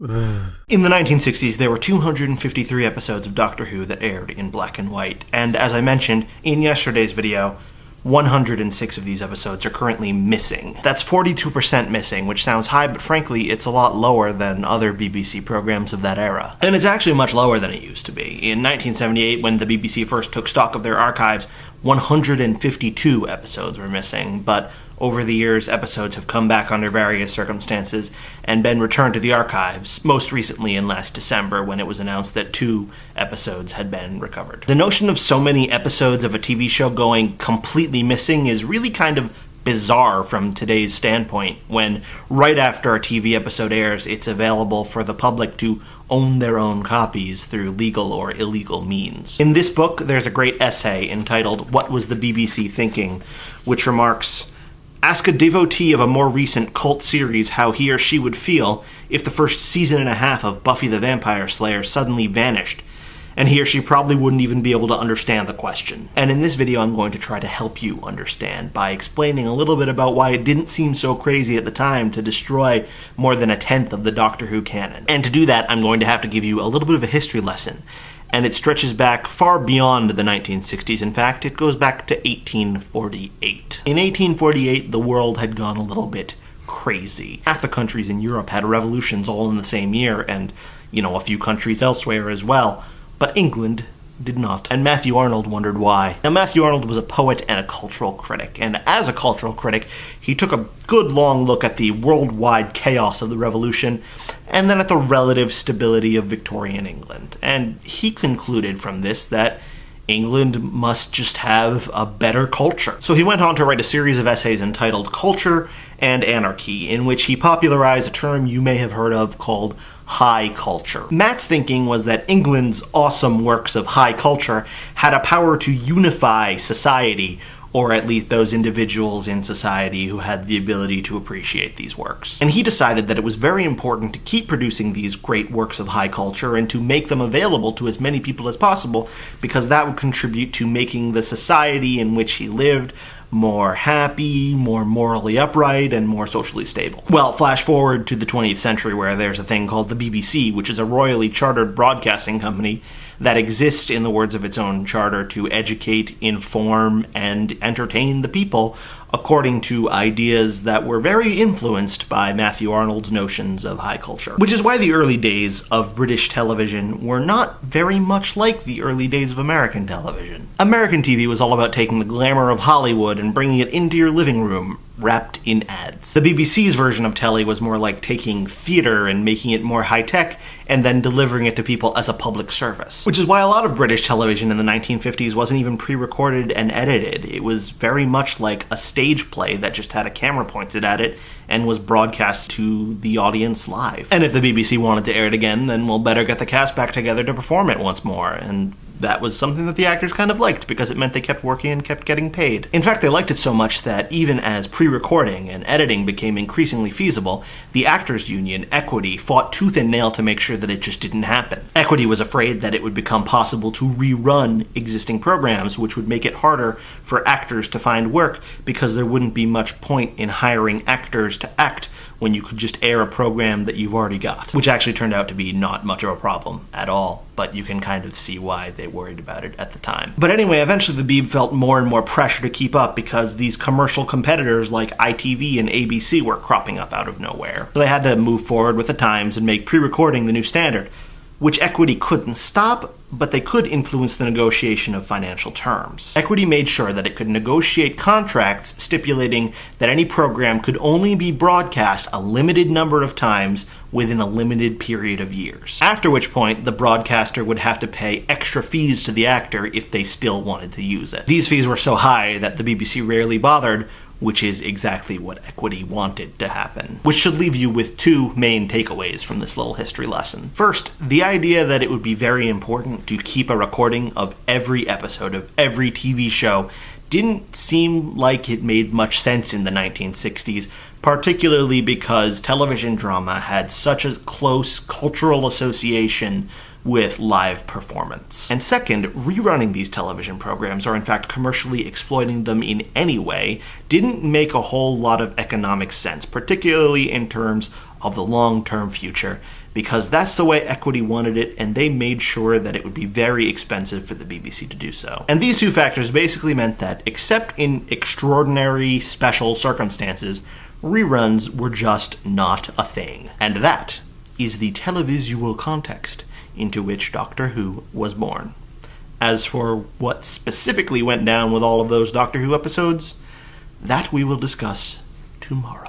In the 1960s, there were 253 episodes of Doctor Who that aired in black and white, and as I mentioned in yesterday's video, 106 of these episodes are currently missing. That's 42% missing, which sounds high, but frankly, it's a lot lower than other BBC programs of that era. And it's actually much lower than it used to be. In 1978, when the BBC first took stock of their archives, 152 episodes were missing, but over the years, episodes have come back under various circumstances and been returned to the archives, most recently in last December when it was announced that 2 episodes had been recovered. The notion of so many episodes of a TV show going completely missing is really kind of bizarre from today's standpoint, when right after a TV episode airs, it's available for the public to own their own copies through legal or illegal means. In this book, there's a great essay entitled "What Was the BBC Thinking?", which remarks, "Ask a devotee of a more recent cult series how he or she would feel if the first season and a half of Buffy the Vampire Slayer suddenly vanished, and he or she probably wouldn't even be able to understand the question." And in this video, I'm going to try to help you understand by explaining a little bit about why it didn't seem so crazy at the time to destroy more than 1/10 of the Doctor Who canon. And to do that, I'm going to have to give you a little bit of a history lesson. And it stretches back far beyond the 1960s. In fact, it goes back to 1848. In 1848, the world had gone a little bit crazy. Half the countries in Europe had revolutions all in the same year, and, a few countries elsewhere as well. But England did not. And Matthew Arnold wondered why. Now, Matthew Arnold was a poet and a cultural critic, and as a cultural critic, he took a good long look at the worldwide chaos of the Revolution, and then at the relative stability of Victorian England. And he concluded from this that England must just have a better culture. So he went on to write a series of essays entitled Culture and Anarchy, in which he popularized a term you may have heard of called high culture. Matt's thinking was that England's awesome works of high culture had a power to unify society, or at least those individuals in society who had the ability to appreciate these works. And he decided that it was very important to keep producing these great works of high culture and to make them available to as many people as possible, because that would contribute to making the society in which he lived more happy, more morally upright, and more socially stable. Well, flash forward to the 20th century, where there's a thing called the BBC, which is a royally chartered broadcasting company that exists, in the words of its own charter, to educate, inform, and entertain the people according to ideas that were very influenced by Matthew Arnold's notions of high culture. Which is why the early days of British television were not very much like the early days of American television. American TV was all about taking the glamour of Hollywood and bringing it into your living room, wrapped in ads. The BBC's version of telly was more like taking theater and making it more high-tech, and then delivering it to people as a public service. Which is why a lot of British television in the 1950s wasn't even pre-recorded and edited. It was very much like a stage play that just had a camera pointed at it and was broadcast to the audience live. And if the BBC wanted to air it again, then we'll better get the cast back together to perform it once more, and that was something that the actors kind of liked, because it meant they kept working and kept getting paid. In fact, they liked it so much that even as pre-recording and editing became increasingly feasible, the actors' union, Equity, fought tooth and nail to make sure that it just didn't happen. Equity was afraid that it would become possible to rerun existing programs, which would make it harder for actors to find work, because there wouldn't be much point in hiring actors to act when you could just air a program that you've already got. Which actually turned out to be not much of a problem at all, but you can kind of see why they worried about it at the time. But anyway, eventually the Beeb felt more and more pressure to keep up, because these commercial competitors like ITV and ABC were cropping up out of nowhere. So they had to move forward with the times and make pre-recording the new standard, which Equity couldn't stop, but they could influence the negotiation of financial terms. Equity made sure that it could negotiate contracts stipulating that any program could only be broadcast a limited number of times within a limited period of years. After which point, the broadcaster would have to pay extra fees to the actor if they still wanted to use it. These fees were so high that the BBC rarely bothered, which is exactly what Equity wanted to happen. Which should leave you with 2 main takeaways from this little history lesson. First, the idea that it would be very important to keep a recording of every episode of every TV show didn't seem like it made much sense in the 1960s, particularly because television drama had such a close cultural association with live performance. And second, rerunning these television programs, or in fact commercially exploiting them in any way, didn't make a whole lot of economic sense, particularly in terms of the long-term future. because that's the way Equity wanted it, and they made sure that it would be very expensive for the BBC to do so. And these two factors basically meant that, except in extraordinary special circumstances, reruns were just not a thing. And that is the televisual context into which Doctor Who was born. As for what specifically went down with all of those Doctor Who episodes, that we will discuss tomorrow.